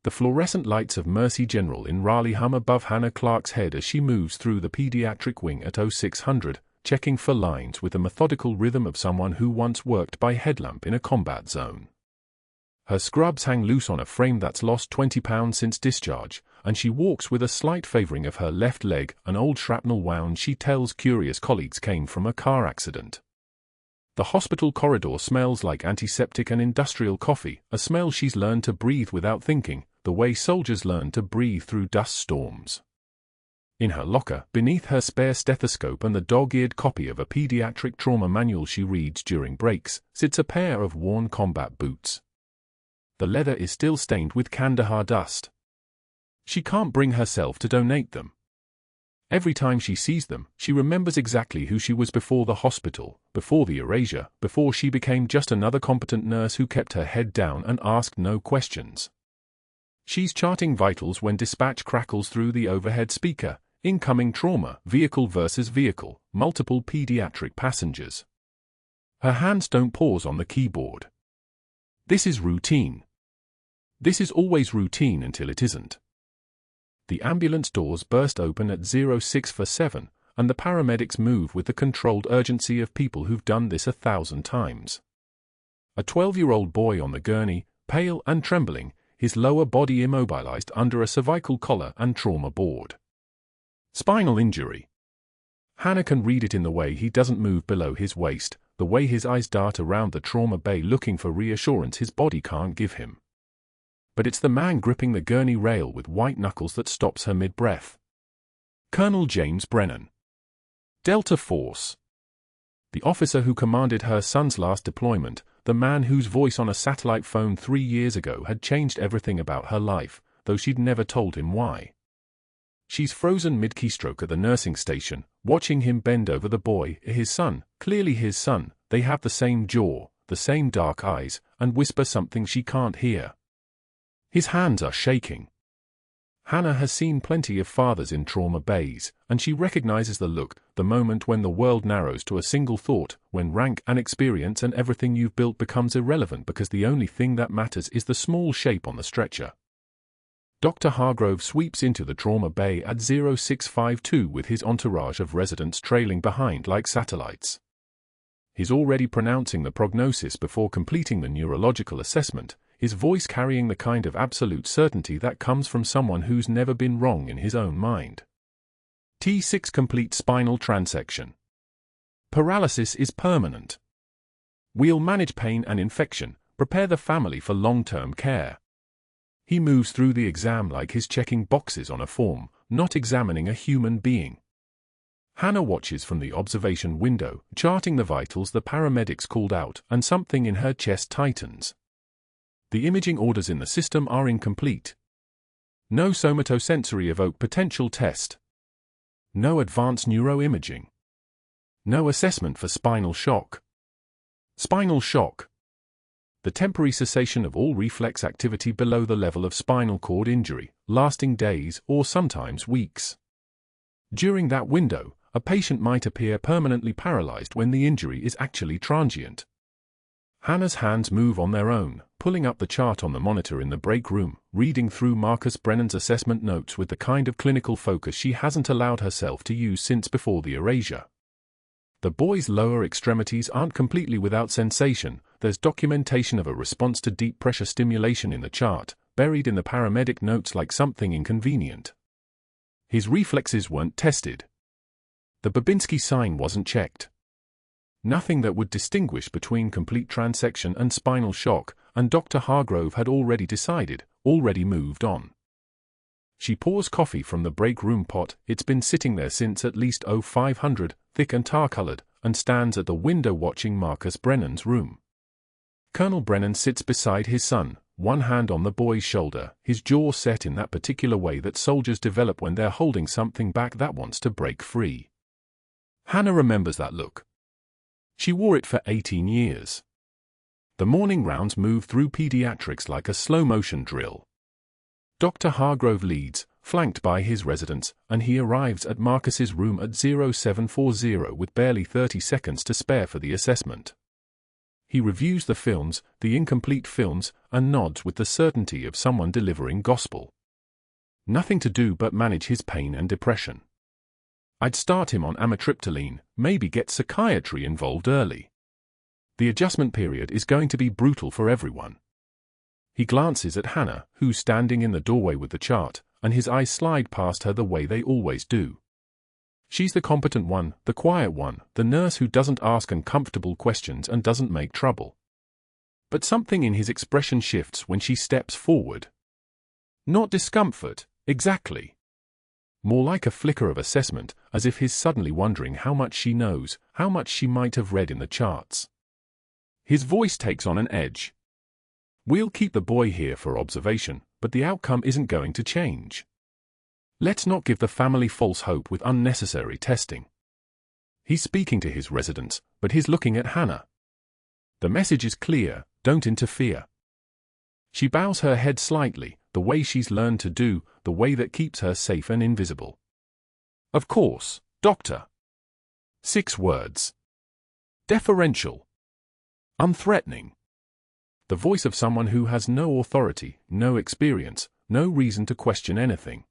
The fluorescent lights of Mercy General in Raleigh hum above Hannah Clarke's head as she moves through the pediatric wing at 0600, checking for lines with the methodical rhythm of someone who once worked by headlamp in a combat zone. Her scrubs hang loose on a frame that's lost 20 pounds since discharge, and she walks with a slight favoring of her left leg, an old shrapnel wound she tells curious colleagues came from a car accident. The hospital corridor smells like antiseptic and industrial coffee, a smell she's learned to breathe without thinking, the way soldiers learn to breathe through dust storms. In her locker, beneath her spare stethoscope and the dog-eared copy of a pediatric trauma manual she reads during breaks, sits a pair of worn combat boots. The leather is still stained with Kandahar dust. She can't bring herself to donate them. Every time she sees them, she remembers exactly who she was before the hospital, before the erasure, before she became just another competent nurse who kept her head down and asked no questions. She's charting vitals when dispatch crackles through the overhead speaker. Incoming trauma, vehicle versus vehicle, multiple pediatric passengers. Her hands don't pause on the keyboard. This is routine. This is always routine until it isn't. The ambulance doors burst open at 0647, and the paramedics move with the controlled urgency of people who've done this 1,000 times. A 12-year-old boy on the gurney, pale and trembling, his lower body immobilized under a cervical collar and trauma board. Spinal injury. Hannah can read it in the way he doesn't move below his waist, the way his eyes dart around the trauma bay looking for reassurance his body can't give him. But it's the man gripping the gurney rail with white knuckles that stops her mid-breath. Colonel James Brennan. Delta Force. The officer who commanded her son's last deployment, the man whose voice on a satellite phone 3 years ago had changed everything about her life, though she'd never told him why. She's frozen mid-keystroke at the nursing station, watching him bend over the boy, his son, clearly his son. They have the same jaw, the same dark eyes, and whisper something she can't hear. His hands are shaking. Hannah has seen plenty of fathers in trauma bays, and she recognizes the look, the moment when the world narrows to a single thought, when rank and experience and everything you've built becomes irrelevant because the only thing that matters is the small shape on the stretcher. Dr. Hargrove sweeps into the trauma bay at 0652 with his entourage of residents trailing behind like satellites. He's already pronouncing the prognosis before completing the neurological assessment, his voice carrying the kind of absolute certainty that comes from someone who's never been wrong in his own mind. T6 complete spinal transection. Paralysis is permanent. We'll manage pain and infection, prepare the family for long-term care. He moves through the exam like he's checking boxes on a form, not examining a human being. Hannah watches from the observation window, charting the vitals the paramedics called out, and something in her chest tightens. The imaging orders in the system are incomplete. No somatosensory evoke potential test. No advanced neuroimaging. No assessment for spinal shock. Spinal shock. The temporary cessation of all reflex activity below the level of spinal cord injury, lasting days or sometimes weeks. During that window, a patient might appear permanently paralyzed when the injury is actually transient. Hannah's hands move on their own, pulling up the chart on the monitor in the break room, reading through Marcus Brennan's assessment notes with the kind of clinical focus she hasn't allowed herself to use since before the erasure. The boy's lower extremities aren't completely without sensation. There's documentation of a response to deep pressure stimulation in the chart, buried in the paramedic notes like something inconvenient. His reflexes weren't tested. The Babinski sign wasn't checked. Nothing that would distinguish between complete transection and spinal shock, and Dr. Hargrove had already decided, already moved on. She pours coffee from the break room pot, it's been sitting there since at least 0500, thick and tar-colored, and stands at the window watching Marcus Brennan's room. Colonel Brennan sits beside his son, one hand on the boy's shoulder, his jaw set in that particular way that soldiers develop when they're holding something back that wants to break free. Hannah remembers that look. She wore it for 18 years. The morning rounds move through pediatrics like a slow-motion drill. Dr. Hargrove leads, flanked by his residents, and he arrives at Marcus's room at 0740 with barely 30 seconds to spare for the assessment. He reviews the films, the incomplete films, and nods with the certainty of someone delivering gospel. Nothing to do but manage his pain and depression. I'd start him on amitriptyline, maybe get psychiatry involved early. The adjustment period is going to be brutal for everyone. He glances at Hannah, who's standing in the doorway with the chart, and his eyes slide past her the way they always do. She's the competent one, the quiet one, the nurse who doesn't ask uncomfortable questions and doesn't make trouble. But something in his expression shifts when she steps forward. Not discomfort, exactly. More like a flicker of assessment, as if he's suddenly wondering how much she knows, how much she might have read in the charts. His voice takes on an edge. We'll keep the boy here for observation, but the outcome isn't going to change. Let's not give the family false hope with unnecessary testing. He's speaking to his residents, but he's looking at Hannah. The message is clear: don't interfere. She bows her head slightly, the way she's learned to do, the way that keeps her safe and invisible. Of course, Doctor. 6 words. Deferential. Unthreatening. The voice of someone who has no authority, no experience, no reason to question anything.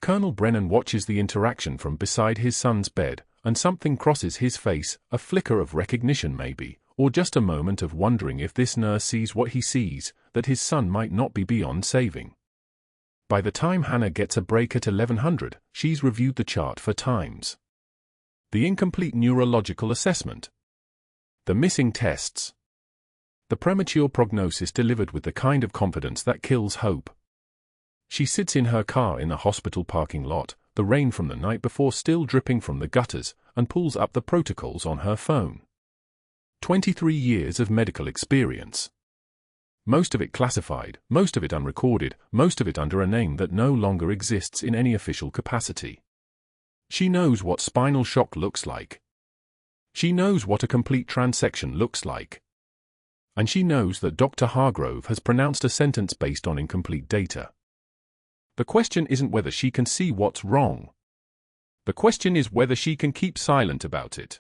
Colonel Brennan watches the interaction from beside his son's bed, and something crosses his face, a flicker of recognition maybe, or just a moment of wondering if this nurse sees what he sees, that his son might not be beyond saving. By the time Hannah gets a break at 1100, she's reviewed the chart for times. The incomplete neurological assessment. The missing tests. The premature prognosis delivered with the kind of confidence that kills hope. She sits in her car in the hospital parking lot, the rain from the night before still dripping from the gutters, and pulls up the protocols on her phone. 23 years of medical experience. Most of it classified, most of it unrecorded, most of it under a name that no longer exists in any official capacity. She knows what spinal shock looks like. She knows what a complete transection looks like. And she knows that Dr. Hargrove has pronounced a sentence based on incomplete data. The question isn't whether she can see what's wrong. The question is whether she can keep silent about it.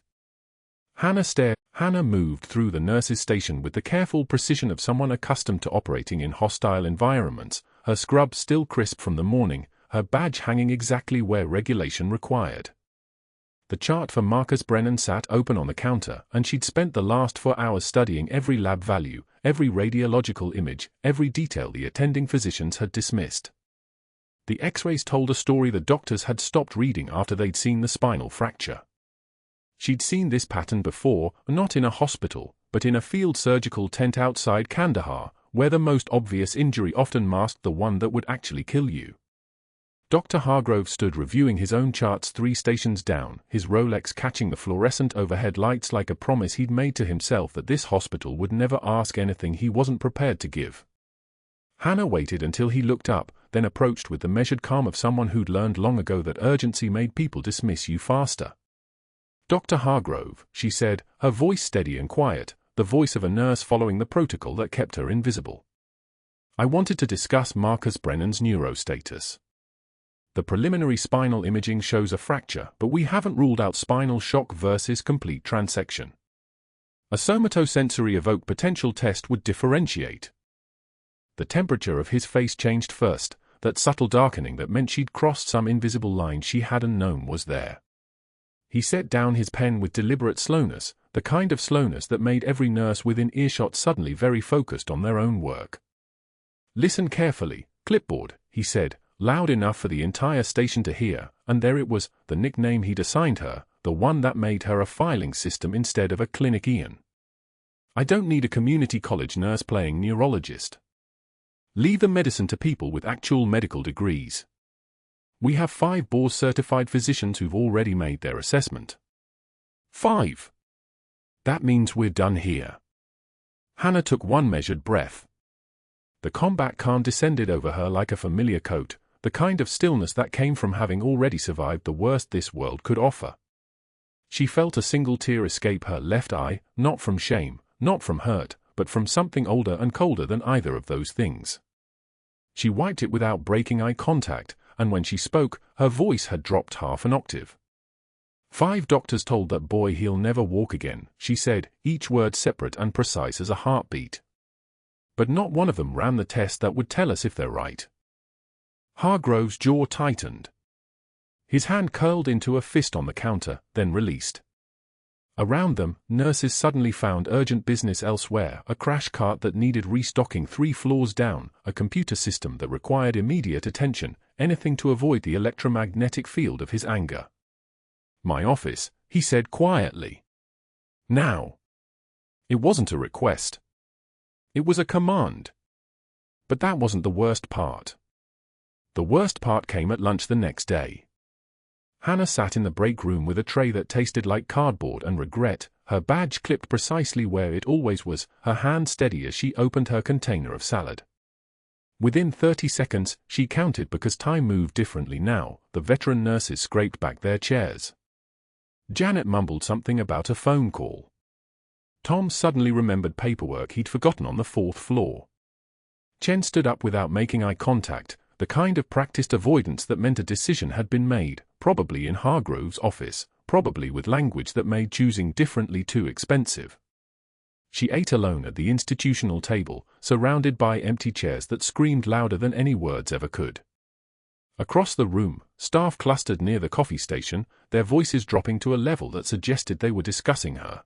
Hannah moved through the nurse's station with the careful precision of someone accustomed to operating in hostile environments, her scrub still crisp from the morning, her badge hanging exactly where regulation required. The chart for Marcus Brennan sat open on the counter, and she'd spent the last 4 hours studying every lab value, every radiological image, every detail the attending physicians had dismissed. The X-rays told a story the doctors had stopped reading after they'd seen the spinal fracture. She'd seen this pattern before, not in a hospital, but in a field surgical tent outside Kandahar, where the most obvious injury often masked the one that would actually kill you. Dr. Hargrove stood reviewing his own charts 3 stations down, his Rolex catching the fluorescent overhead lights like a promise he'd made to himself that this hospital would never ask anything he wasn't prepared to give. Hannah waited until he looked up, then approached with the measured calm of someone who'd learned long ago that urgency made people dismiss you faster. Dr. Hargrove, she said, her voice steady and quiet, the voice of a nurse following the protocol that kept her invisible. I wanted to discuss Marcus Brennan's neurostatus. The preliminary spinal imaging shows a fracture, but we haven't ruled out spinal shock versus complete transection. A somatosensory evoked potential test would differentiate. The temperature of his face changed first, that subtle darkening that meant she'd crossed some invisible line she hadn't known was there. He set down his pen with deliberate slowness, the kind of slowness that made every nurse within earshot suddenly very focused on their own work. Listen carefully, clipboard, he said, loud enough for the entire station to hear, and there it was, the nickname he'd assigned her, the one that made her a filing system instead of a clinician. I don't need a community college nurse playing neurologist. Leave the medicine to people with actual medical degrees. We have 5 board-certified physicians who've already made their assessment. 5. That means we're done here. Hannah took one measured breath. The combat calm descended over her like a familiar coat, the kind of stillness that came from having already survived the worst this world could offer. She felt a single tear escape her left eye, not from shame, not from hurt, but from something older and colder than either of those things. She wiped it without breaking eye contact, and when she spoke, her voice had dropped half an octave. 5 doctors told that boy he'll never walk again, she said, each word separate and precise as a heartbeat. But not one of them ran the test that would tell us if they're right. Hargrove's jaw tightened. His hand curled into a fist on the counter, then released. Around them, nurses suddenly found urgent business elsewhere, a crash cart that needed restocking 3 floors down, a computer system that required immediate attention, anything to avoid the electromagnetic field of his anger. "My office," he said quietly. "Now." It wasn't a request. It was a command. But that wasn't the worst part. The worst part came at lunch the next day. Hannah sat in the break room with a tray that tasted like cardboard and regret, her badge clipped precisely where it always was, her hand steady as she opened her container of salad. Within 30 seconds, she counted because time moved differently now. The veteran nurses scraped back their chairs. Janet mumbled something about a phone call. Tom suddenly remembered paperwork he'd forgotten on the 4th floor. Chen stood up without making eye contact, the kind of practiced avoidance that meant a decision had been made, probably in Hargrove's office, probably with language that made choosing differently too expensive. She ate alone at the institutional table, surrounded by empty chairs that screamed louder than any words ever could. Across the room, staff clustered near the coffee station, their voices dropping to a level that suggested they were discussing her.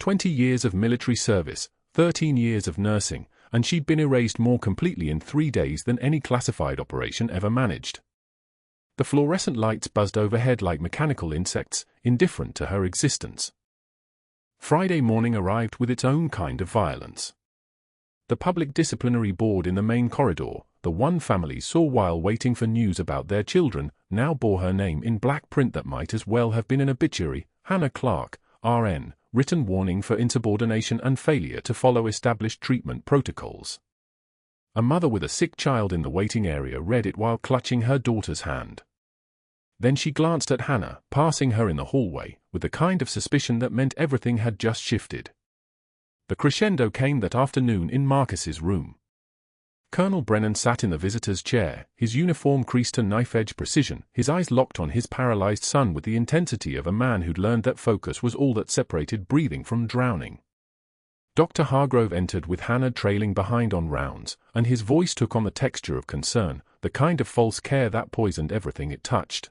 20 years of military service, 13 years of nursing, and she'd been erased more completely in 3 days than any classified operation ever managed. The fluorescent lights buzzed overhead like mechanical insects, indifferent to her existence. Friday morning arrived with its own kind of violence. The public disciplinary board in the main corridor, the one families saw while waiting for news about their children, now bore her name in black print that might as well have been an obituary: Hannah Clarke, RN, written warning for insubordination and failure to follow established treatment protocols. A mother with a sick child in the waiting area read it while clutching her daughter's hand. Then she glanced at Hannah, passing her in the hallway, with the kind of suspicion that meant everything had just shifted. The crescendo came that afternoon in Marcus's room. Colonel Brennan sat in the visitor's chair, his uniform creased to knife-edge precision, his eyes locked on his paralyzed son with the intensity of a man who'd learned that focus was all that separated breathing from drowning. Dr. Hargrove entered with Hannah trailing behind on rounds, and his voice took on the texture of concern, the kind of false care that poisoned everything it touched.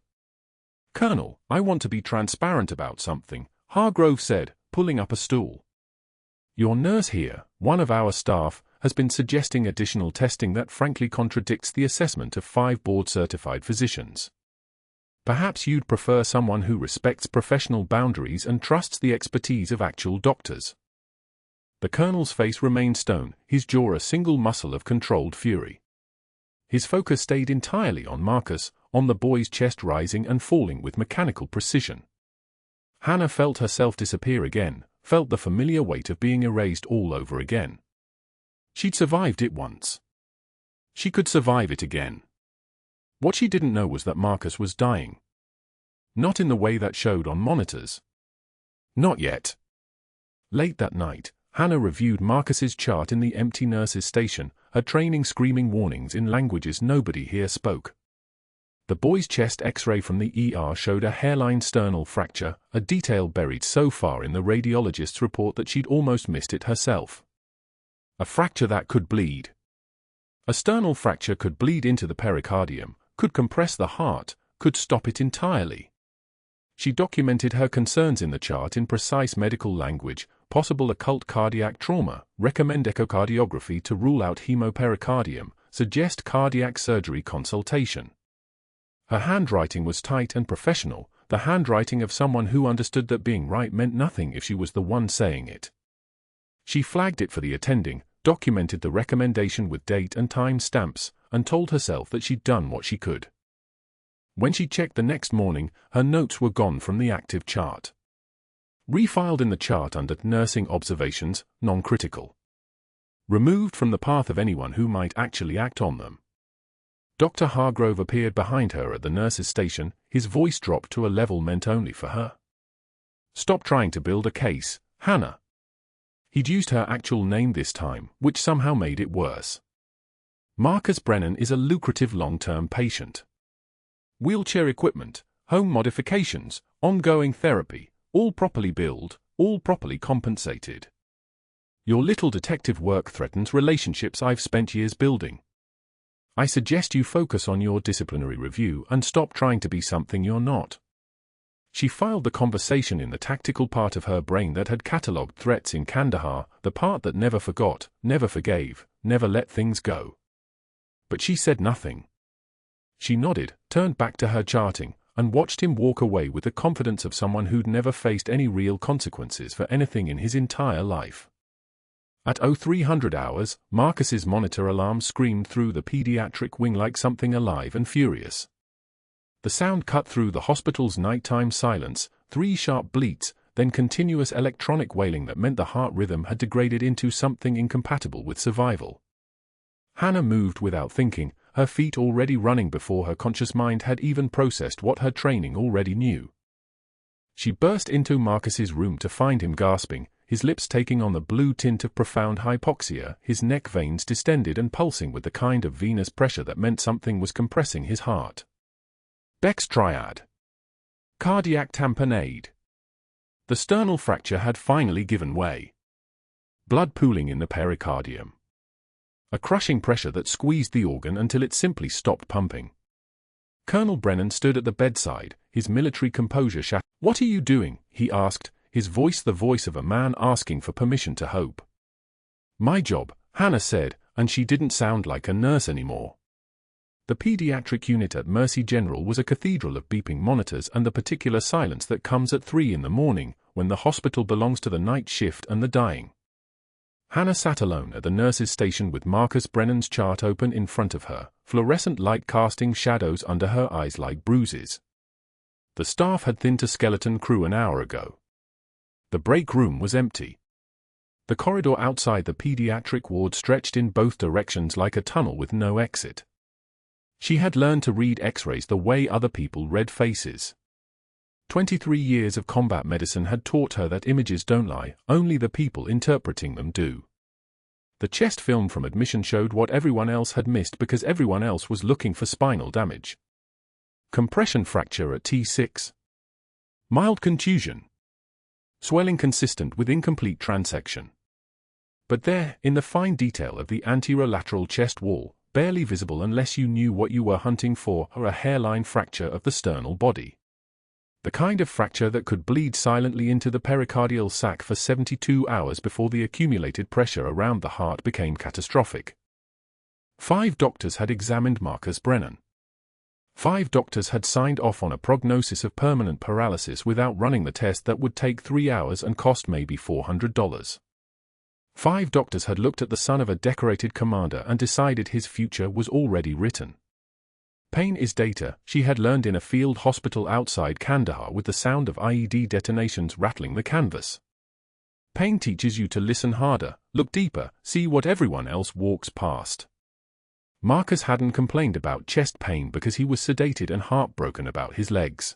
"Colonel, I want to be transparent about something," Hargrove said, pulling up a stool. "Your nurse here, one of our staff, has been suggesting additional testing that frankly contradicts the assessment of 5 board-certified physicians. Perhaps you'd prefer someone who respects professional boundaries and trusts the expertise of actual doctors." The colonel's face remained stone, his jaw a single muscle of controlled fury. His focus stayed entirely on Marcus, on the boy's chest rising and falling with mechanical precision. Hannah felt herself disappear again, felt the familiar weight of being erased all over again. She'd survived it once. She could survive it again. What she didn't know was that Marcus was dying. Not in the way that showed on monitors. Not yet. Late that night, Hannah reviewed Marcus's chart in the empty nurses' station, her training screaming warnings in languages nobody here spoke. The boy's chest X-ray from the ER showed a hairline sternal fracture, a detail buried so far in the radiologist's report that she'd almost missed it herself. A fracture that could bleed. A sternal fracture could bleed into the pericardium, could compress the heart, could stop it entirely. She documented her concerns in the chart in precise medical language: possible occult cardiac trauma, recommend echocardiography to rule out hemopericardium, suggest cardiac surgery consultation. Her handwriting was tight and professional, the handwriting of someone who understood that being right meant nothing if she was the one saying it. She flagged it for the attending, documented the recommendation with date and time stamps, and told herself that she'd done what she could. When she checked the next morning, her notes were gone from the active chart. Refiled in the chart under nursing observations, non-critical. Removed from the path of anyone who might actually act on them. Dr. Hargrove appeared behind her at the nurse's station, his voice dropped to a level meant only for her. "Stop trying to build a case, Hannah." He'd used her actual name this time, which somehow made it worse. "Marcus Brennan is a lucrative long-term patient. Wheelchair equipment, home modifications, ongoing therapy, all properly billed, all properly compensated. Your little detective work threatens relationships I've spent years building. I suggest you focus on your disciplinary review and stop trying to be something you're not." She filed the conversation in the tactical part of her brain that had catalogued threats in Kandahar, the part that never forgot, never forgave, never let things go. But she said nothing. She nodded, turned back to her charting, and watched him walk away with the confidence of someone who'd never faced any real consequences for anything in his entire life. At 0300 hours, Marcus's monitor alarm screamed through the pediatric wing like something alive and furious. The sound cut through the hospital's nighttime silence, 3 sharp bleats, then continuous electronic wailing that meant the heart rhythm had degraded into something incompatible with survival. Hannah moved without thinking, her feet already running before her conscious mind had even processed what her training already knew. She burst into Marcus's room to find him gasping, his lips taking on the blue tint of profound hypoxia, his neck veins distended and pulsing with the kind of venous pressure that meant something was compressing his heart. Beck's triad. Cardiac tamponade. The sternal fracture had finally given way. Blood pooling in the pericardium. A crushing pressure that squeezed the organ until it simply stopped pumping. Colonel Brennan stood at the bedside, his military composure shattered. "What are you doing?" he asked, his voice the voice of a man asking for permission to hope. "My job," Hannah said, and she didn't sound like a nurse anymore. The pediatric unit at Mercy General was a cathedral of beeping monitors and the particular silence that comes at 3 in the morning, when the hospital belongs to the night shift and the dying. Hannah sat alone at the nurse's station with Marcus Brennan's chart open in front of her, fluorescent light casting shadows under her eyes like bruises. The staff had thinned to skeleton crew an hour ago. The break room was empty. The corridor outside the pediatric ward stretched in both directions like a tunnel with no exit. She had learned to read X-rays the way other people read faces. 23 years of combat medicine had taught her that images don't lie, only the people interpreting them do. The chest film from admission showed what everyone else had missed because everyone else was looking for spinal damage. Compression fracture at T6. Mild contusion. Swelling consistent with incomplete transection. But there, in the fine detail of the anterolateral chest wall, barely visible unless you knew what you were hunting for, a hairline fracture of the sternal body. The kind of fracture that could bleed silently into the pericardial sac for 72 hours before the accumulated pressure around the heart became catastrophic. 5 doctors had examined Marcus Brennan. 5 doctors had signed off on a prognosis of permanent paralysis without running the test that would take 3 hours and cost maybe $400. 5 doctors had looked at the son of a decorated commander and decided his future was already written. Pain is data, she had learned in a field hospital outside Kandahar with the sound of IED detonations rattling the canvas. Pain teaches you to listen harder, look deeper, see what everyone else walks past. Marcus hadn't complained about chest pain because he was sedated and heartbroken about his legs.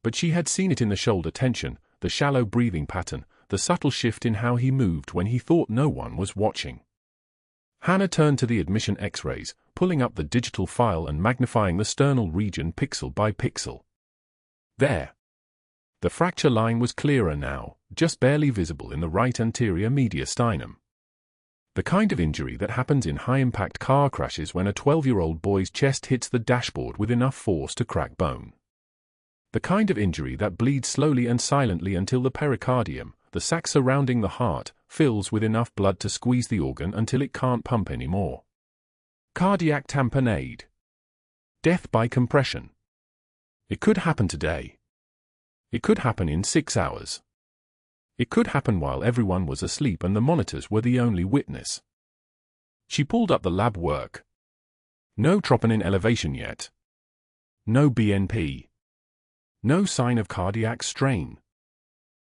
But she had seen it in the shoulder tension, the shallow breathing pattern, the subtle shift in how he moved when he thought no one was watching. Hannah turned to the admission X-rays, pulling up the digital file and magnifying the sternal region pixel by pixel. There. The fracture line was clearer now, just barely visible in the right anterior mediastinum. The kind of injury that happens in high-impact car crashes when a 12-year-old boy's chest hits the dashboard with enough force to crack bone. The kind of injury that bleeds slowly and silently until the pericardium, the sac surrounding the heart, fills with enough blood to squeeze the organ until it can't pump anymore. Cardiac tamponade. Death by compression. It could happen today. It could happen in 6 hours. It could happen while everyone was asleep and the monitors were the only witness. She pulled up the lab work. No troponin elevation yet. No BNP. No sign of cardiac strain.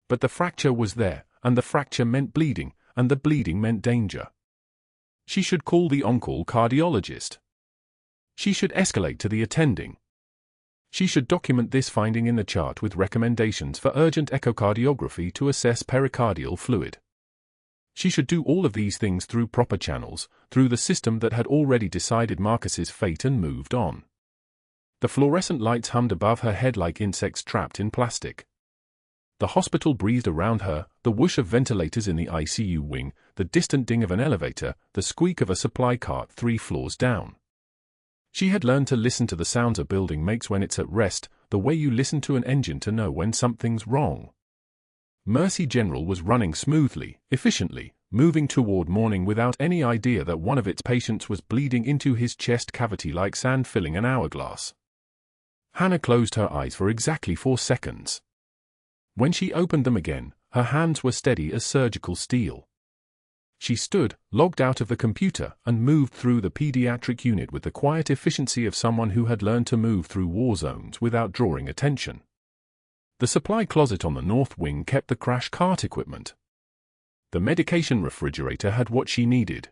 But the fracture was there, and the fracture meant bleeding, and the bleeding meant danger. She should call the on-call cardiologist. She should escalate to the attending. She should document this finding in the chart with recommendations for urgent echocardiography to assess pericardial fluid. She should do all of these things through proper channels, through the system that had already decided Marcus's fate and moved on. The fluorescent lights hummed above her head like insects trapped in plastic. The hospital breathed around her, the whoosh of ventilators in the ICU wing, the distant ding of an elevator, the squeak of a supply cart 3 floors down. She had learned to listen to the sounds a building makes when it's at rest, the way you listen to an engine to know when something's wrong. Mercy General was running smoothly, efficiently, moving toward morning without any idea that one of its patients was bleeding into his chest cavity like sand filling an hourglass. Hannah closed her eyes for exactly 4 seconds. When she opened them again, her hands were steady as surgical steel. She stood, logged out of the computer, and moved through the pediatric unit with the quiet efficiency of someone who had learned to move through war zones without drawing attention. The supply closet on the north wing kept the crash cart equipment. The medication refrigerator had what she needed.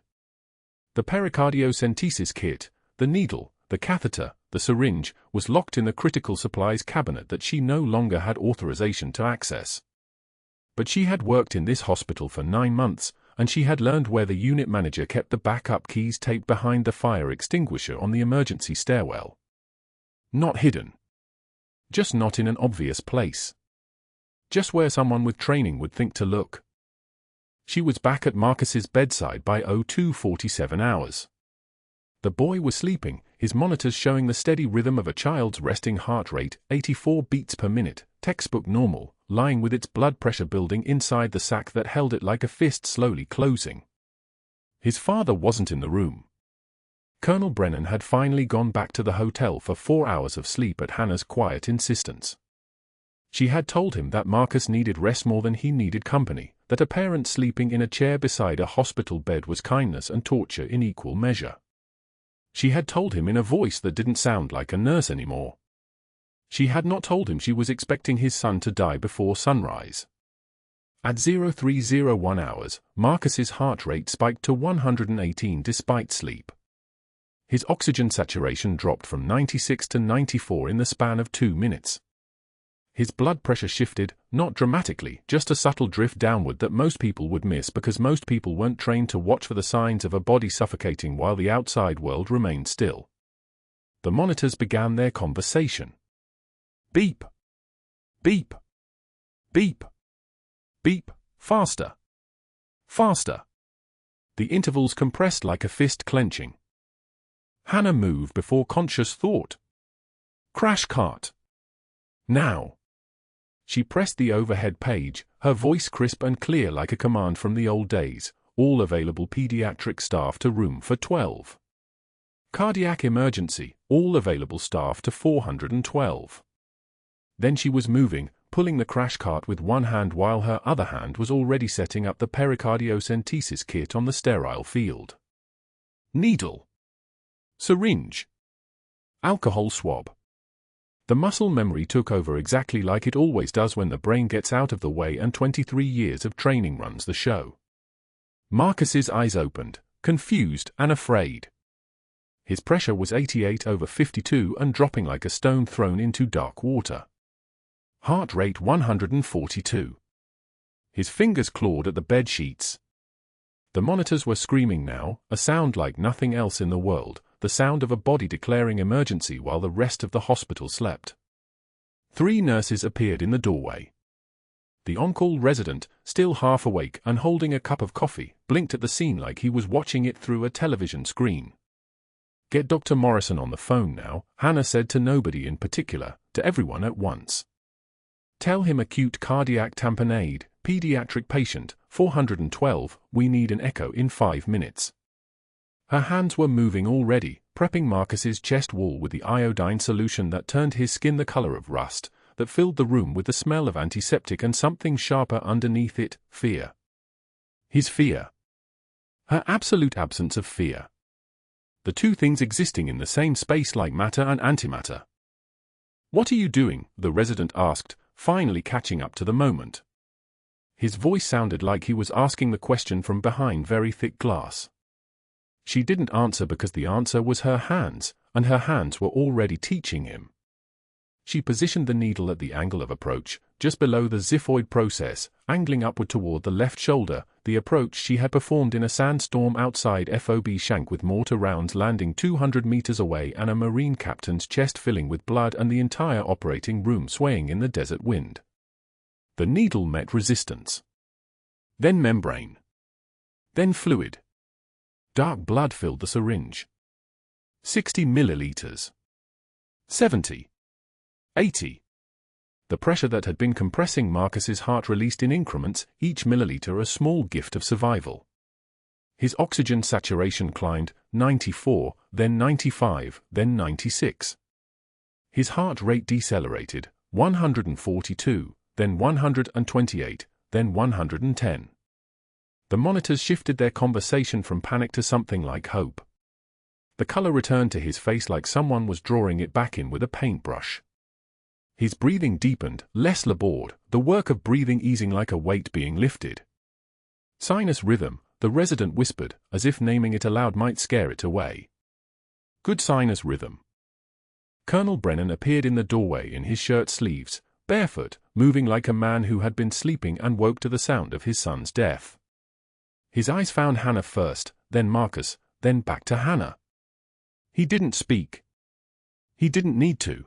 The pericardiocentesis kit, the needle, the catheter, the syringe, was locked in the critical supplies cabinet that she no longer had authorization to access. But she had worked in this hospital for 9 months, and she had learned where the unit manager kept the backup keys taped behind the fire extinguisher on the emergency stairwell. Not hidden. Just not in an obvious place. Just where someone with training would think to look. She was back at Marcus's bedside by 02:47 hours. The boy was sleeping, his monitors showing the steady rhythm of a child's resting heart rate, 84 beats per minute, textbook normal, lying with its blood pressure building inside the sac that held it like a fist slowly closing. His father wasn't in the room. Colonel Brennan had finally gone back to the hotel for 4 hours of sleep at Hannah's quiet insistence. She had told him that Marcus needed rest more than he needed company, that a parent sleeping in a chair beside a hospital bed was kindness and torture in equal measure. She had told him in a voice that didn't sound like a nurse anymore. She had not told him she was expecting his son to die before sunrise. At 03:01 hours, Marcus's heart rate spiked to 118 despite sleep. His oxygen saturation dropped from 96 to 94 in the span of 2 minutes. His blood pressure shifted, not dramatically, just a subtle drift downward that most people would miss because most people weren't trained to watch for the signs of a body suffocating while the outside world remained still. The monitors began their conversation. Beep. Beep. Beep. Beep. Faster. Faster. The intervals compressed like a fist clenching. Hannah moved before conscious thought. Crash cart. Now. She pressed the overhead page, her voice crisp and clear like a command from the old days, all available pediatric staff to room for 12. Cardiac emergency, all available staff to 412. Then she was moving, pulling the crash cart with one hand while her other hand was already setting up the pericardiocentesis kit on the sterile field. Needle. Syringe. Alcohol swab. The muscle memory took over exactly like it always does when the brain gets out of the way and 23 years of training runs the show. Marcus's eyes opened, confused and afraid. His pressure was 88/52 and dropping like a stone thrown into dark water. Heart rate 142. His fingers clawed at the bed sheets. The monitors were screaming now, a sound like nothing else in the world, the sound of a body declaring emergency while the rest of the hospital slept. 3 nurses appeared in the doorway. The on-call resident, still half awake and holding a cup of coffee, blinked at the scene like he was watching it through a television screen. "Get Dr. Morrison on the phone now," Hannah said to nobody in particular, to everyone at once. "Tell him acute cardiac tamponade, pediatric patient, 412, we need an echo in 5 minutes." Her hands were moving already, prepping Marcus's chest wall with the iodine solution that turned his skin the color of rust, that filled the room with the smell of antiseptic and something sharper underneath it, fear. His fear. Her absolute absence of fear. The two things existing in the same space like matter and antimatter. "What are you doing?" the resident asked, finally catching up to the moment. His voice sounded like he was asking the question from behind very thick glass. She didn't answer because the answer was her hands, and her hands were already teaching him. She positioned the needle at the angle of approach, just below the xiphoid process, angling upward toward the left shoulder, the approach she had performed in a sandstorm outside FOB Shank with mortar rounds landing 200 meters away and a Marine captain's chest filling with blood and the entire operating room swaying in the desert wind. The needle met resistance. Then membrane. Then fluid. Dark blood filled the syringe. 60 milliliters. 70. 80. The pressure that had been compressing Marcus's heart released in increments, each milliliter a small gift of survival. His oxygen saturation climbed, 94, then 95, then 96. His heart rate decelerated, 142, then 128, then 110. The monitors shifted their conversation from panic to something like hope. The color returned to his face like someone was drawing it back in with a paintbrush. His breathing deepened, less labored, the work of breathing easing like a weight being lifted. Sinus rhythm, the resident whispered, as if naming it aloud might scare it away. Good sinus rhythm. Colonel Brennan appeared in the doorway in his shirt sleeves, barefoot, moving like a man who had been sleeping and woke to the sound of his son's death. His eyes found Hannah first, then Marcus, then back to Hannah. He didn't speak. He didn't need to.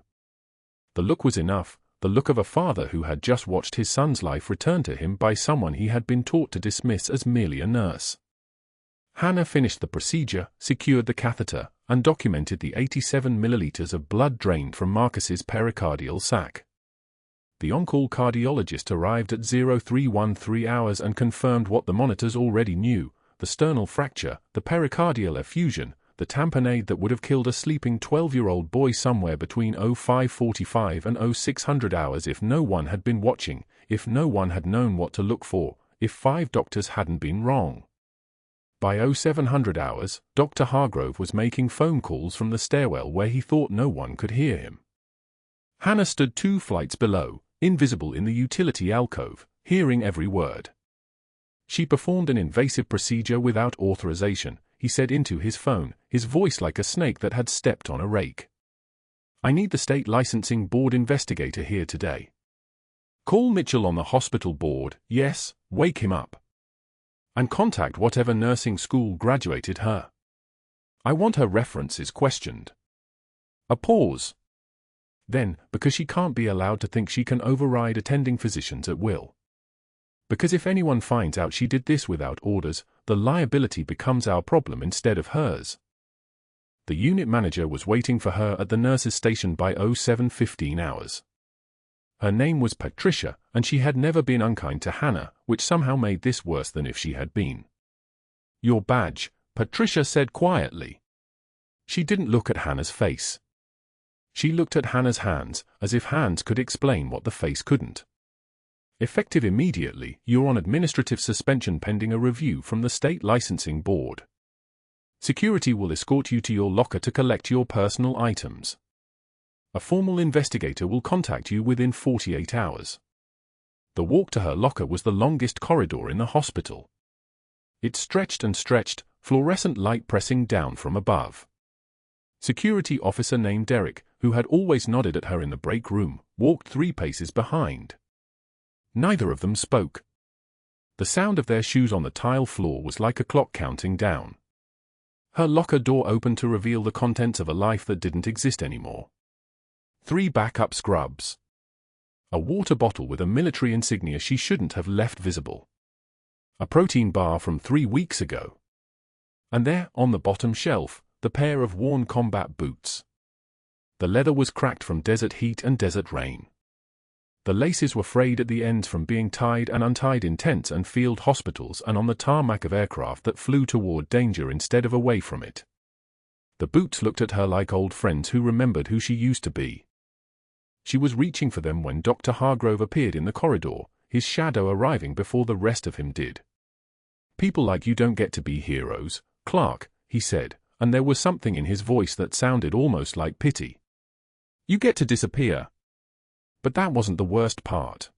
The look was enough, the look of a father who had just watched his son's life returned to him by someone he had been taught to dismiss as merely a nurse. Hannah finished the procedure, secured the catheter, and documented the 87 milliliters of blood drained from Marcus's pericardial sac. The on-call cardiologist arrived at 0313 hours and confirmed what the monitors already knew: the sternal fracture, the pericardial effusion, the tamponade that would have killed a sleeping 12-year-old boy somewhere between 0545 and 0600 hours if no one had been watching, if no one had known what to look for, if 5 doctors hadn't been wrong. By 0700 hours, Dr. Hargrove was making phone calls from the stairwell where he thought no one could hear him. Hannah stood 2 flights below, invisible in the utility alcove, hearing every word. She performed an invasive procedure without authorization, he said into his phone, his voice like a snake that had stepped on a rake. I need the state licensing board investigator here today. Call Mitchell on the hospital board, yes, wake him up. And contact whatever nursing school graduated her. I want her references questioned. A pause. Then, because she can't be allowed to think she can override attending physicians at will. Because if anyone finds out she did this without orders, the liability becomes our problem instead of hers. The unit manager was waiting for her at the nurse's station by 0715 hours. Her name was Patricia, and she had never been unkind to Hannah, which somehow made this worse than if she had been. Your badge, Patricia said quietly. She didn't look at Hannah's face. She looked at Hannah's hands, as if hands could explain what the face couldn't. Effective immediately, you're on administrative suspension pending a review from the state licensing board. Security will escort you to your locker to collect your personal items. A formal investigator will contact you within 48 hours. The walk to her locker was the longest corridor in the hospital. It stretched and stretched, fluorescent light pressing down from above. Security officer named Derek, who had always nodded at her in the break room, walked 3 paces behind. Neither of them spoke. The sound of their shoes on the tile floor was like a clock counting down. Her locker door opened to reveal the contents of a life that didn't exist anymore. 3 backup scrubs. A water bottle with a military insignia she shouldn't have left visible. A protein bar from 3 weeks ago. And there, on the bottom shelf, the pair of worn combat boots. The leather was cracked from desert heat and desert rain. The laces were frayed at the ends from being tied and untied in tents and field hospitals and on the tarmac of aircraft that flew toward danger instead of away from it. The boots looked at her like old friends who remembered who she used to be. She was reaching for them when Dr. Hargrove appeared in the corridor, his shadow arriving before the rest of him did. People like you don't get to be heroes, Clarke, he said, and there was something in his voice that sounded almost like pity. You get to disappear. But that wasn't the worst part.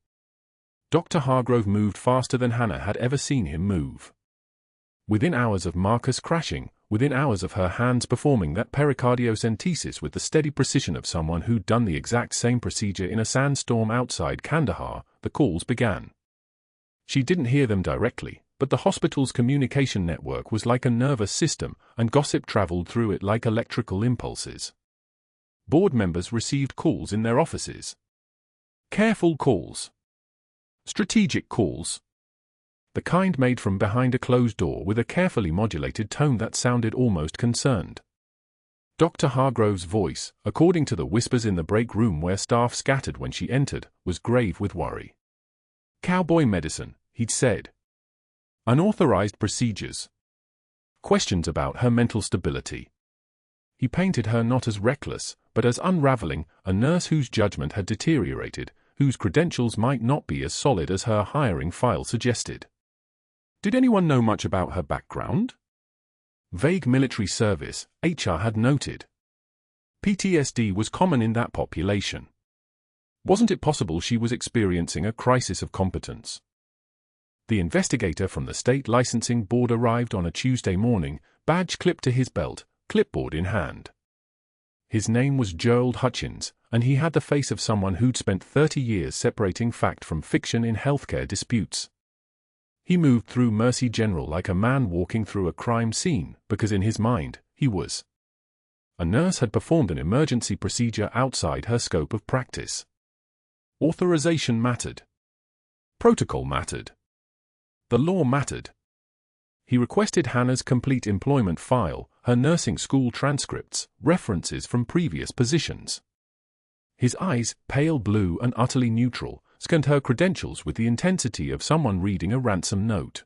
Dr. Hargrove moved faster than Hannah had ever seen him move. Within hours of Marcus crashing, within hours of her hands performing that pericardiocentesis with the steady precision of someone who'd done the exact same procedure in a sandstorm outside Kandahar, the calls began. She didn't hear them directly, but the hospital's communication network was like a nervous system, and gossip traveled through it like electrical impulses. Board members received calls in their offices. Careful calls. Strategic calls. The kind made from behind a closed door with a carefully modulated tone that sounded almost concerned. Dr. Hargrove's voice, according to the whispers in the break room where staff scattered when she entered, was grave with worry. Cowboy medicine, he'd said. Unauthorized procedures. Questions about her mental stability. He painted her not as reckless, but as unraveling, a nurse whose judgment had deteriorated, whose credentials might not be as solid as her hiring file suggested. Did anyone know much about her background? Vague military service, HR had noted. PTSD was common in that population. Wasn't it possible she was experiencing a crisis of competence? The investigator from the state licensing board arrived on a Tuesday morning, badge clipped to his belt, clipboard in hand. His name was Gerald Hutchins, and he had the face of someone who'd spent 30 years separating fact from fiction in healthcare disputes. He moved through Mercy General like a man walking through a crime scene, because in his mind, he was. A nurse had performed an emergency procedure outside her scope of practice. Authorization mattered. Protocol mattered. The law mattered. He requested Hannah's complete employment file, her nursing school transcripts, references from previous positions. His eyes, pale blue and utterly neutral, scanned her credentials with the intensity of someone reading a ransom note.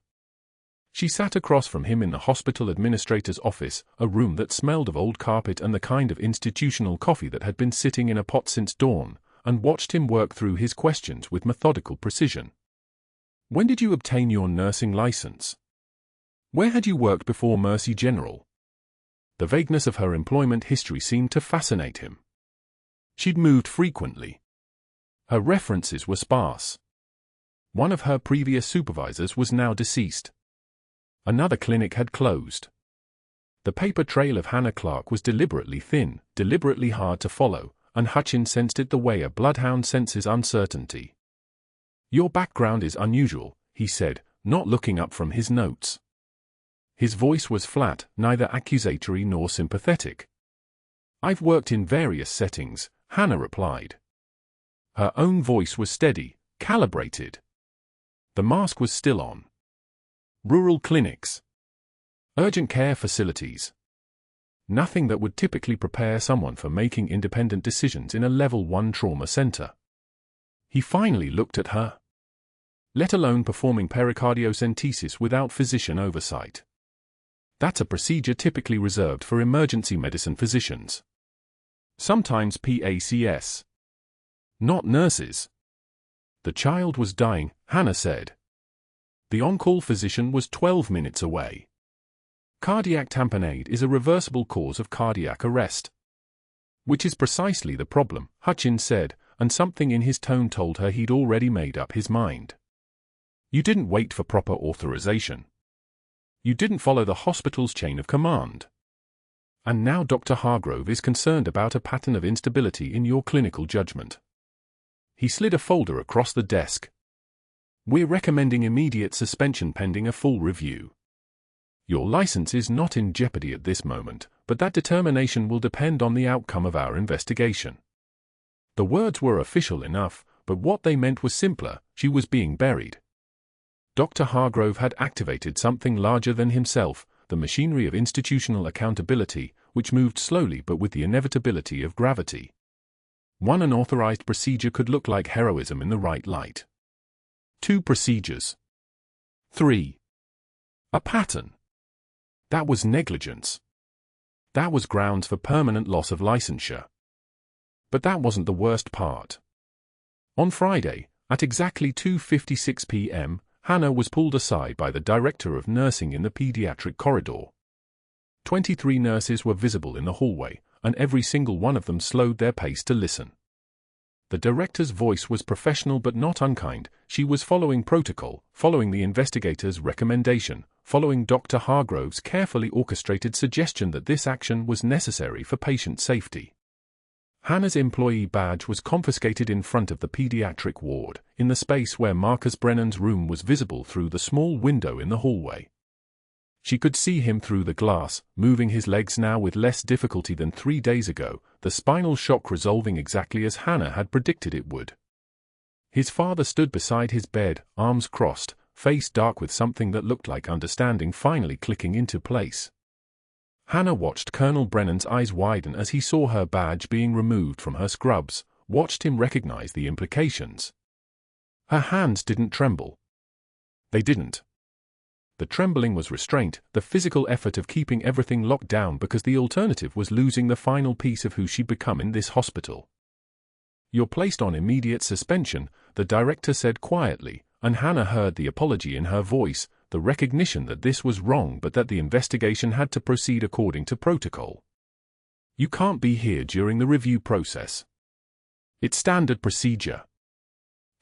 She sat across from him in the hospital administrator's office, a room that smelled of old carpet and the kind of institutional coffee that had been sitting in a pot since dawn, and watched him work through his questions with methodical precision. When did you obtain your nursing license? Where had you worked before Mercy General? The vagueness of her employment history seemed to fascinate him. She'd moved frequently. Her references were sparse. One of her previous supervisors was now deceased. Another clinic had closed. The paper trail of Hannah Clarke was deliberately thin, deliberately hard to follow, and Hutchins sensed it the way a bloodhound senses uncertainty. Your background is unusual, he said, not looking up from his notes. His voice was flat, neither accusatory nor sympathetic. I've worked in various settings, Hannah replied. Her own voice was steady, calibrated. The mask was still on. Rural clinics. Urgent care facilities. Nothing that would typically prepare someone for making independent decisions in a Level 1 trauma center. He finally looked at her. Let alone performing pericardiocentesis without physician oversight. That's a procedure typically reserved for emergency medicine physicians. Sometimes PACS. Not nurses. The child was dying, Hannah said. The on-call physician was 12 minutes away. Cardiac tamponade is a reversible cause of cardiac arrest. Which is precisely the problem, Hutchins said, and something in his tone told her he'd already made up his mind. You didn't wait for proper authorization. You didn't follow the hospital's chain of command. And now Dr. Hargrove is concerned about a pattern of instability in your clinical judgment. He slid a folder across the desk. We're recommending immediate suspension pending a full review. Your license is not in jeopardy at this moment, but that determination will depend on the outcome of our investigation. The words were official enough, but what they meant was simpler: she was being buried. Dr. Hargrove had activated something larger than himself, the machinery of institutional accountability, which moved slowly but with the inevitability of gravity. One unauthorized procedure could look like heroism in the right light. 2 procedures. 3. A pattern. That was negligence. That was grounds for permanent loss of licensure. But that wasn't the worst part. On Friday, at exactly 2:56 p.m., Hannah was pulled aside by the director of nursing in the pediatric corridor. 23 nurses were visible in the hallway, and every single one of them slowed their pace to listen. The director's voice was professional but not unkind. She was following protocol, following the investigator's recommendation, following Dr. Hargrove's carefully orchestrated suggestion that this action was necessary for patient safety. Hannah's employee badge was confiscated in front of the pediatric ward, in the space where Marcus Brennan's room was visible through the small window in the hallway. She could see him through the glass, moving his legs now with less difficulty than 3 days ago, the spinal shock resolving exactly as Hannah had predicted it would. His father stood beside his bed, arms crossed, face dark with something that looked like understanding finally clicking into place. Hannah watched Colonel Brennan's eyes widen as he saw her badge being removed from her scrubs, watched him recognize the implications. Her hands didn't tremble. They didn't. The trembling was restraint, the physical effort of keeping everything locked down because the alternative was losing the final piece of who she'd become in this hospital. "You're placed on immediate suspension," the director said quietly, and Hannah heard the apology in her voice, the recognition that this was wrong but that the investigation had to proceed according to protocol. "You can't be here during the review process. It's standard procedure."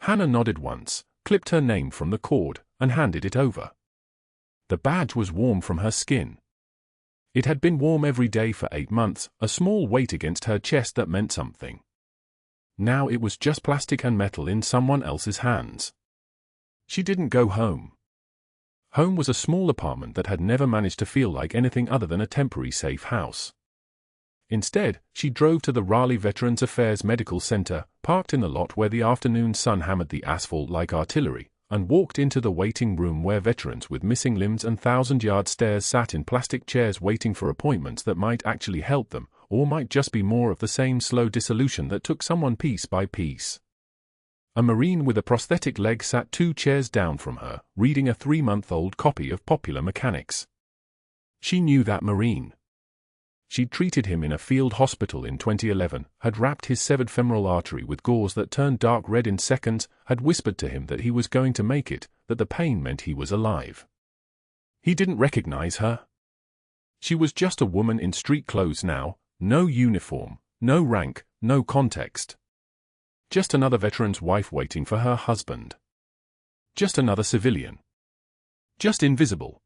Hannah nodded once, clipped her name from the cord, and handed it over. The badge was warm from her skin. It had been warm every day for 8 months, a small weight against her chest that meant something. Now it was just plastic and metal in someone else's hands. She didn't go home. Home was a small apartment that had never managed to feel like anything other than a temporary safe house. Instead, she drove to the Raleigh Veterans Affairs Medical Center, parked in the lot where the afternoon sun hammered the asphalt like artillery, and walked into the waiting room where veterans with missing limbs and 1,000-yard stares sat in plastic chairs waiting for appointments that might actually help them, or might just be more of the same slow dissolution that took someone piece by piece. A Marine with a prosthetic leg sat 2 chairs down from her, reading a 3-month-old copy of Popular Mechanics. She knew that Marine. She'd treated him in a field hospital in 2011, had wrapped his severed femoral artery with gauze that turned dark red in seconds, had whispered to him that he was going to make it, that the pain meant he was alive. He didn't recognize her. She was just a woman in street clothes now, no uniform, no rank, no context. Just another veteran's wife waiting for her husband. Just another civilian. Just invisible.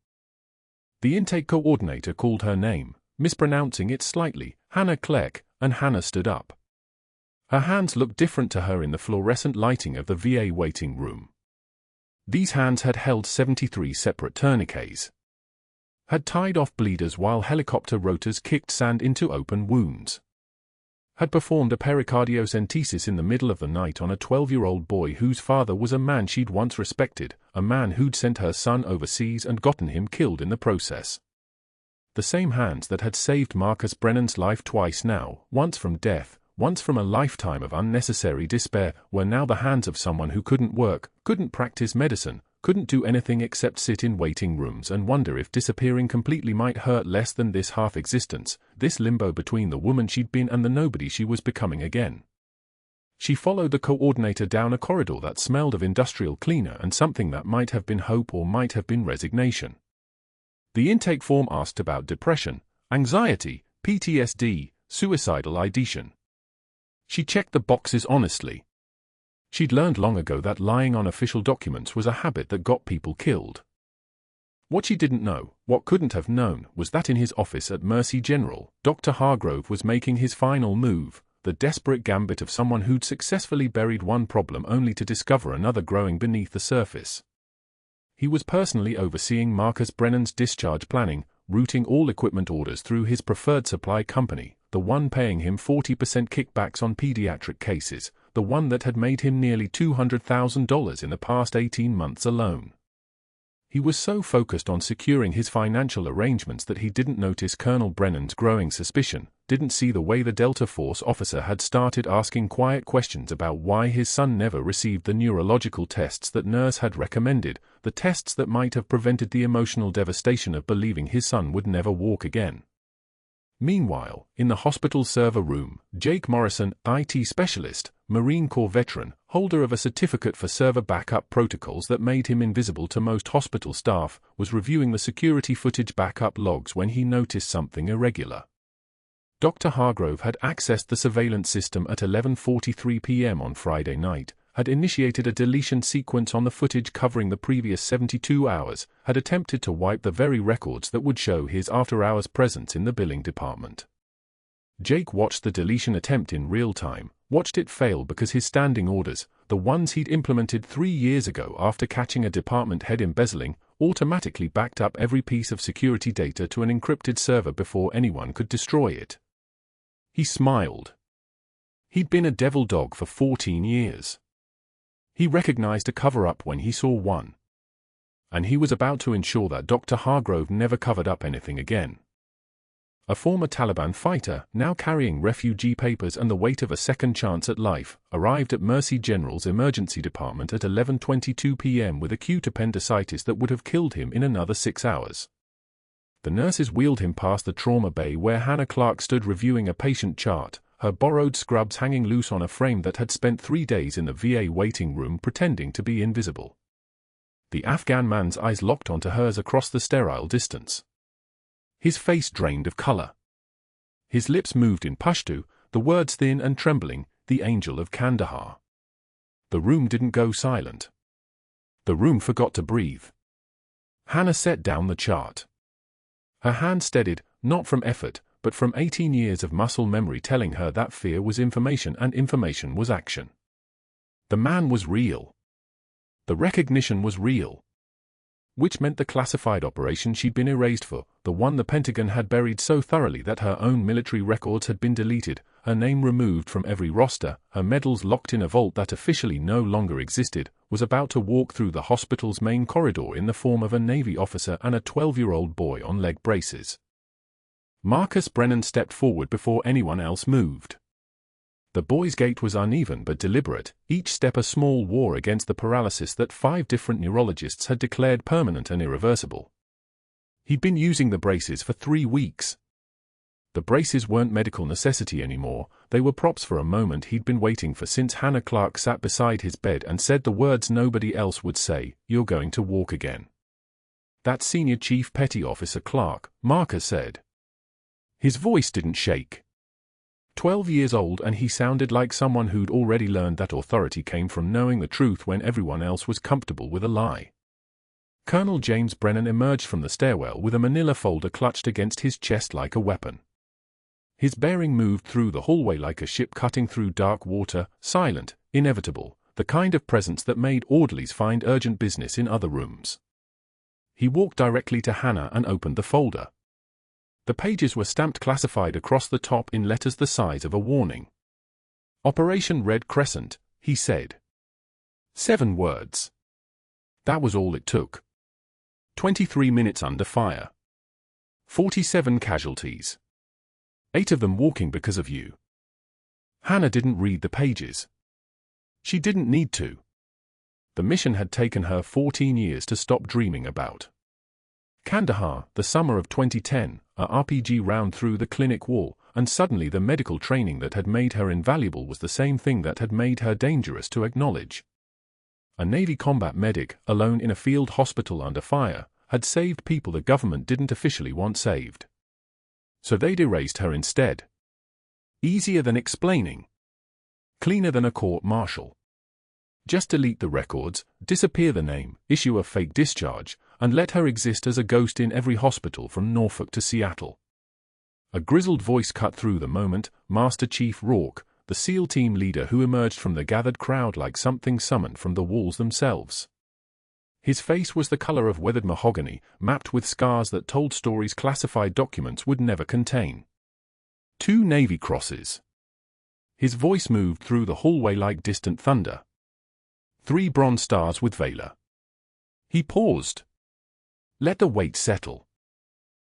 The intake coordinator called her name, mispronouncing it slightly, Hannah Clarke, and Hannah stood up. Her hands looked different to her in the fluorescent lighting of the VA waiting room. These hands had held 73 separate tourniquets. Had tied off bleeders while helicopter rotors kicked sand into open wounds. Had performed a pericardiocentesis in the middle of the night on a 12-year-old boy whose father was a man she'd once respected, a man who'd sent her son overseas and gotten him killed in the process. The same hands that had saved Marcus Brennan's life twice now, once from death, once from a lifetime of unnecessary despair, were now the hands of someone who couldn't work, couldn't practice medicine, couldn't do anything except sit in waiting rooms and wonder if disappearing completely might hurt less than this half-existence, this limbo between the woman she'd been and the nobody she was becoming again. She followed the coordinator down a corridor that smelled of industrial cleaner and something that might have been hope or might have been resignation. The intake form asked about depression, anxiety, PTSD, suicidal ideation. She checked the boxes honestly. She'd learned long ago that lying on official documents was a habit that got people killed. What she didn't know, what couldn't have known, was that in his office at Mercy General, Dr. Hargrove was making his final move, the desperate gambit of someone who'd successfully buried one problem only to discover another growing beneath the surface. He was personally overseeing Marcus Brennan's discharge planning, routing all equipment orders through his preferred supply company, the one paying him 40% kickbacks on pediatric cases, the one that had made him nearly $200,000 in the past 18 months alone. He was so focused on securing his financial arrangements that he didn't notice Colonel Brennan's growing suspicion, didn't see the way the Delta Force officer had started asking quiet questions about why his son never received the neurological tests that nurse had recommended, the tests that might have prevented the emotional devastation of believing his son would never walk again. Meanwhile, in the hospital server room, Jake Morrison, IT specialist, Marine Corps veteran, holder of a certificate for server backup protocols that made him invisible to most hospital staff, was reviewing the security footage backup logs when he noticed something irregular. Dr. Hargrove had accessed the surveillance system at 11:43 p.m. on Friday night, had initiated a deletion sequence on the footage covering the previous 72 hours, had attempted to wipe the very records that would show his after-hours presence in the billing department. Jake watched the deletion attempt in real time, watched it fail because his standing orders, the ones he'd implemented 3 years ago after catching a department head embezzling, automatically backed up every piece of security data to an encrypted server before anyone could destroy it. He smiled. He'd been a devil dog for 14 years. He recognized a cover-up when he saw one. And he was about to ensure that Dr. Hargrove never covered up anything again. A former Taliban fighter, now carrying refugee papers and the weight of a second chance at life, arrived at Mercy General's emergency department at 11:22 p.m. with acute appendicitis that would have killed him in another 6 hours. The nurses wheeled him past the trauma bay where Hannah Clarke stood reviewing a patient chart, her borrowed scrubs hanging loose on a frame that had spent 3 days in the VA waiting room pretending to be invisible. The Afghan man's eyes locked onto hers across the sterile distance. His face drained of color. His lips moved in Pashto, the words thin and trembling, the angel of Kandahar. The room didn't go silent. The room forgot to breathe. Hannah set down the chart. Her hand steadied, not from effort, but from 18 years of muscle memory telling her that fear was information and information was action. The man was real. The recognition was real. Which meant the classified operation she'd been erased for, the one the Pentagon had buried so thoroughly that her own military records had been deleted, her name removed from every roster, her medals locked in a vault that officially no longer existed, was about to walk through the hospital's main corridor in the form of a Navy officer and a 12-year-old boy on leg braces. Marcus Brennan stepped forward before anyone else moved. The boy's gait was uneven but deliberate, each step a small war against the paralysis that 5 different neurologists had declared permanent and irreversible. He'd been using the braces for 3 weeks. The braces weren't medical necessity anymore, they were props for a moment he'd been waiting for since Hannah Clarke sat beside his bed and said the words nobody else would say, "You're going to walk again." "That Senior Chief Petty Officer Clarke," Marcus said. His voice didn't shake. 12 years old, and he sounded like someone who'd already learned that authority came from knowing the truth when everyone else was comfortable with a lie. Colonel James Brennan emerged from the stairwell with a manila folder clutched against his chest like a weapon. His bearing moved through the hallway like a ship cutting through dark water, silent, inevitable, the kind of presence that made orderlies find urgent business in other rooms. He walked directly to Hannah and opened the folder. The pages were stamped classified across the top in letters the size of a warning. "Operation Red Crescent," he said. 7 words. That was all it took. 23 minutes under fire. 47 casualties. 8 of them walking because of you. Hannah didn't read the pages. She didn't need to. The mission had taken her 14 years to stop dreaming about. Kandahar, the summer of 2010, a RPG round through the clinic wall, and suddenly the medical training that had made her invaluable was the same thing that had made her dangerous to acknowledge. A Navy combat medic, alone in a field hospital under fire, had saved people the government didn't officially want saved. So they'd erased her instead. Easier than explaining. Cleaner than a court-martial. Just delete the records, disappear the name, issue a fake discharge, and let her exist as a ghost in every hospital from Norfolk to Seattle. A grizzled voice cut through the moment, Master Chief Rourke, the SEAL team leader who emerged from the gathered crowd like something summoned from the walls themselves. His face was the color of weathered mahogany, mapped with scars that told stories classified documents would never contain. 2 Navy crosses. His voice moved through the hallway like distant thunder. 3 bronze stars with Valor. He paused. Let the weight settle.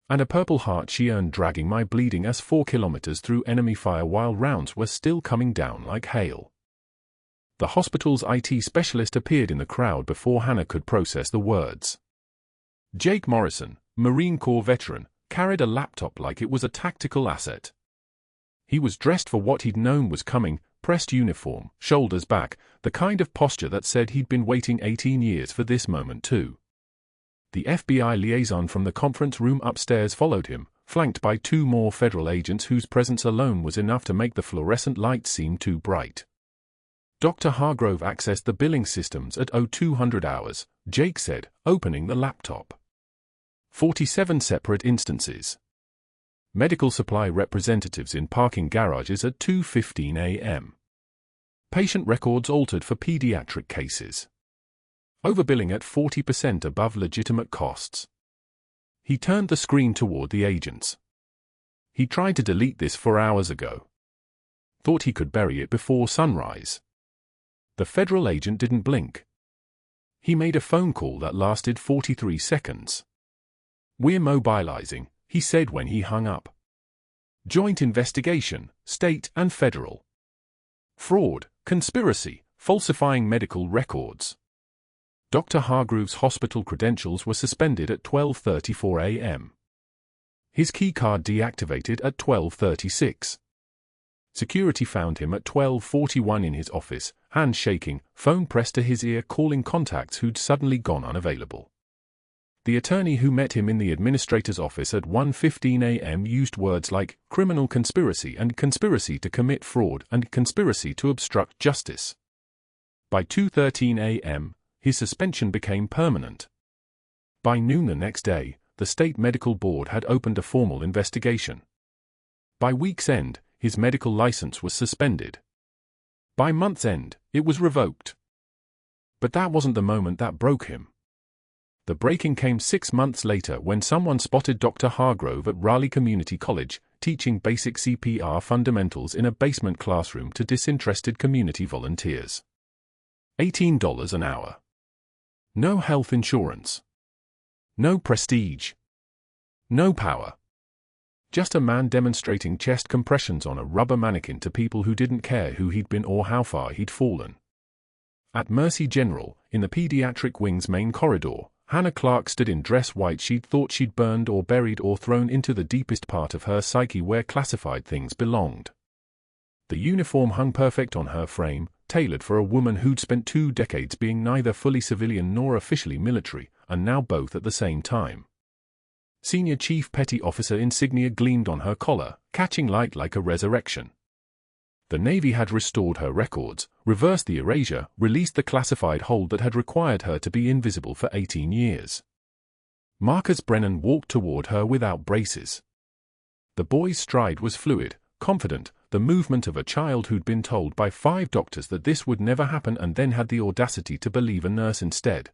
And a purple heart she earned dragging my bleeding ass 4 kilometers through enemy fire while rounds were still coming down like hail. The hospital's IT specialist appeared in the crowd before Hannah could process the words. Jake Morrison, Marine Corps veteran, carried a laptop like it was a tactical asset. He was dressed for what he'd known was coming, pressed uniform, shoulders back, the kind of posture that said he'd been waiting 18 years for this moment too. The FBI liaison from the conference room upstairs followed him, flanked by 2 more federal agents whose presence alone was enough to make the fluorescent lights seem too bright. Dr. Hargrove accessed the billing systems at 0200 hours, Jake said, opening the laptop. 47 separate instances. Medical supply representatives in parking garages at 2:15 a.m. Patient records altered for pediatric cases. Overbilling at 40% above legitimate costs. He turned the screen toward the agents. He tried to delete this 4 hours ago. Thought he could bury it before sunrise. The federal agent didn't blink. He made a phone call that lasted 43 seconds. "We're mobilizing," he said when he hung up. "Joint investigation, state and federal. Fraud, conspiracy, falsifying medical records." Dr. Hargrove's hospital credentials were suspended at 12:34 a.m. His keycard deactivated at 12:36. Security found him at 12:41 in his office, hands shaking, phone pressed to his ear calling contacts who'd suddenly gone unavailable. The attorney who met him in the administrator's office at 1:15 a.m. used words like criminal conspiracy and conspiracy to commit fraud and conspiracy to obstruct justice. By 2:13 a.m., his suspension became permanent. By noon the next day, the state medical board had opened a formal investigation. By week's end, his medical license was suspended. By month's end, it was revoked. But that wasn't the moment that broke him. The breaking came 6 months later when someone spotted Dr. Hargrove at Raleigh Community College, teaching basic CPR fundamentals in a basement classroom to disinterested community volunteers. $18 an hour. No health insurance. No prestige. No power. Just a man demonstrating chest compressions on a rubber mannequin to people who didn't care who he'd been or how far he'd fallen. At Mercy General, in the pediatric wing's main corridor, Hannah Clarke stood in dress white she'd thought she'd burned or buried or thrown into the deepest part of her psyche where classified things belonged. The uniform hung perfect on her frame, tailored for a woman who'd spent 2 decades being neither fully civilian nor officially military, and now both at the same time. Senior Chief Petty Officer insignia gleamed on her collar, catching light like a resurrection. The Navy had restored her records, reversed the erasure, released the classified hold that had required her to be invisible for 18 years. Marcus Brennan walked toward her without braces. The boy's stride was fluid, confident, the movement of a child who'd been told by 5 doctors that this would never happen and then had the audacity to believe a nurse instead.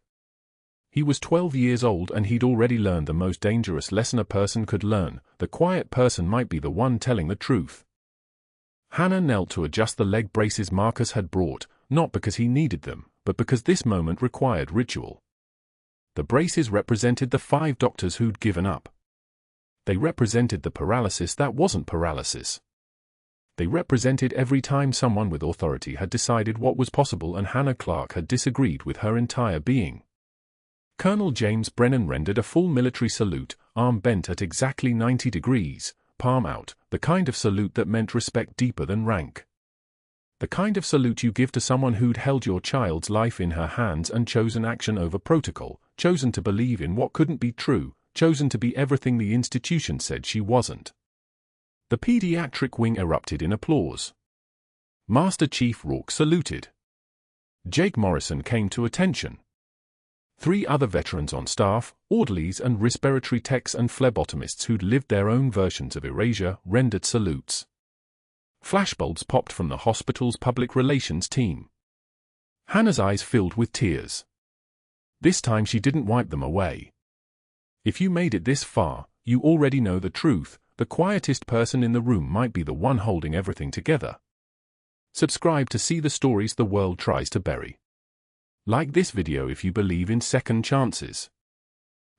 He was 12 years old and he'd already learned the most dangerous lesson a person could learn: the quiet person might be the one telling the truth. Hannah knelt to adjust the leg braces Marcus had brought, not because he needed them, but because this moment required ritual. The braces represented the 5 doctors who'd given up. They represented the paralysis that wasn't paralysis. They represented every time someone with authority had decided what was possible and Hannah Clarke had disagreed with her entire being. Colonel James Brennan rendered a full military salute, arm bent at exactly 90 degrees, palm out, the kind of salute that meant respect deeper than rank. The kind of salute you give to someone who'd held your child's life in her hands and chosen action over protocol, chosen to believe in what couldn't be true, chosen to be everything the institution said she wasn't. The pediatric wing erupted in applause. Master Chief Rourke saluted. Jake Morrison came to attention. 3 other veterans on staff, orderlies and respiratory techs and phlebotomists who'd lived their own versions of erasure, rendered salutes. Flashbulbs popped from the hospital's public relations team. Hannah's eyes filled with tears. This time she didn't wipe them away. If you made it this far, you already know the truth. The quietest person in the room might be the one holding everything together. Subscribe to see the stories the world tries to bury. Like this video if you believe in second chances.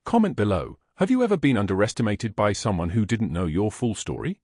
Comment below, have you ever been underestimated by someone who didn't know your full story?